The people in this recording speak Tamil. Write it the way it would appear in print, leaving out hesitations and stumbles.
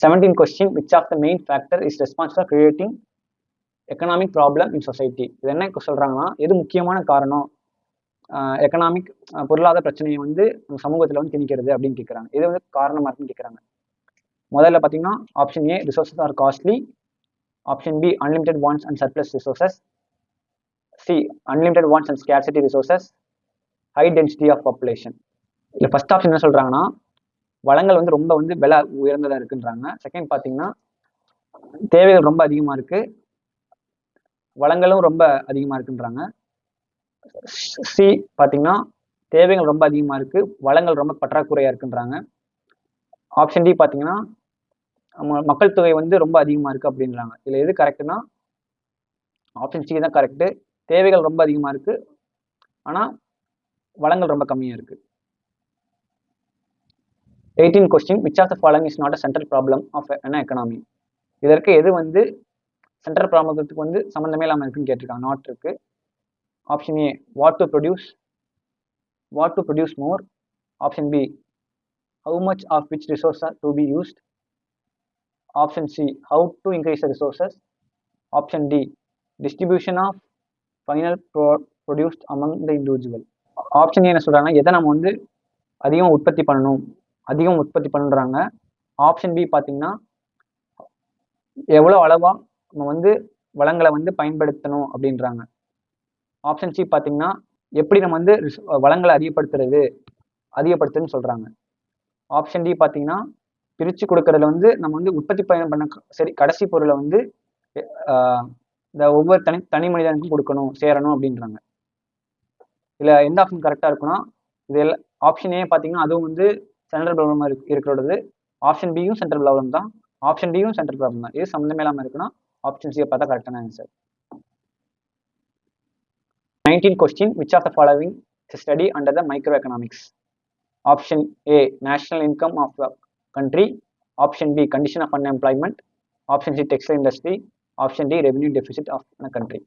17th question, which of the main factor is responsible for creating economic problem in society? இது என்ன சொல்றாங்கன்னா எது முக்கியமான காரணம் எக்கனாமிக் பொருளாதார பிரச்சனையை வந்து சமூகத்தில் வந்து திணிக்கிறது அப்படின்னு கேட்குறாங்க. இது வந்து காரணமா இருக்குன்னு கேட்குறாங்க. முதல்ல பார்த்தீங்கன்னா option A resources are costly, option B unlimited wants and surplus resources, C unlimited wants and scarcity resources, high density of population. இல்லை ஃபர்ஸ்ட் ஆப்ஷன் என்ன சொல்றாங்கன்னா வளங்கள் வந்து ரொம்ப வந்து விலை உயர்ந்ததாக இருக்குன்றாங்க. செகண்ட் பார்த்தீங்கன்னா தேவைகள் ரொம்ப அதிகமாக இருக்கு, வளங்களும் ரொம்ப அதிகமாக இருக்குன்றாங்க. சி பார்த்தீங்கன்னா தேவைகள் ரொம்ப அதிகமாக இருக்கு, வளங்கள் ரொம்ப பற்றாக்குறையாக இருக்குன்றாங்க. ஆப்ஷன் டி பார்த்தீங்கன்னா மக்கள் தொகை வந்து ரொம்ப அதிகமாக இருக்கு அப்படின்றாங்க. இதில் எது கரெக்டுனா ஆப்ஷன் சி தான் கரெக்டு. தேவைகள் ரொம்ப அதிகமாக இருக்கு, ஆனால் வளங்கள் ரொம்ப கம்மியாக இருக்கு. 18th question, which of the following is not a central problem of an economy? இதற்கு எது வந்து சென்ட்ரல் ப்ராப்ளத்துக்கு வந்து சம்மந்தமே இல்லாமல் இருக்குன்னு கேட்டிருக்காங்க. நாட் இருக்கு. Option A what to produce more, option B how much of which resource are to be used, option C how to increase the resources, option D distribution of final produced among the individual. Option A என்ன சொல்றாங்கன்னா எதை நம்ம வந்து அதிகம் உற்பத்தி பண்ணுறாங்க. ஆப்ஷன் பி பார்த்தீங்கன்னா எவ்வளோ அளவா நம்ம வந்து வளங்களை வந்து பயன்படுத்தணும் அப்படின்றாங்க. ஆப்ஷன் சி பார்த்தீங்கன்னா எப்படி நம்ம வந்து வளங்களை அதிகப்படுத்துன்னு சொல்றாங்க. ஆப்ஷன் டி பார்த்தீங்கன்னா பிரித்து கொடுக்கறதுல வந்து நம்ம வந்து உற்பத்தி பண்ண சரி கடைசி பொருளை வந்து இந்த ஒவ்வொரு தனி மனிதனுக்கும் சேரணும் அப்படின்றாங்க. இல்லை எந்த ஆப்ஷன் கரெக்டாக இருக்குன்னா இது ஆப்ஷன் ஏ பார்த்தீங்கன்னா அதுவும் வந்து சென்ட்ரல் ப்ராப்ளமாக இருக்கிறது, ஆப்ஷன் பியும் சென்ட்ரல் ப்ராப்ளம் தான், ஆப்ஷன் டியும் சென்ட்ரல் ப்ராப்ளம் தான். இது சம்மந்தமே இல்லாமல் இருக்குன்னா ஆப்ஷன் சியை பார்த்தா கரெக்டான answer. 19th question, which of the following is study under the microeconomics? Option A national income of the country, option B condition of unemployment, option C textile industry, option D revenue deficit of the country.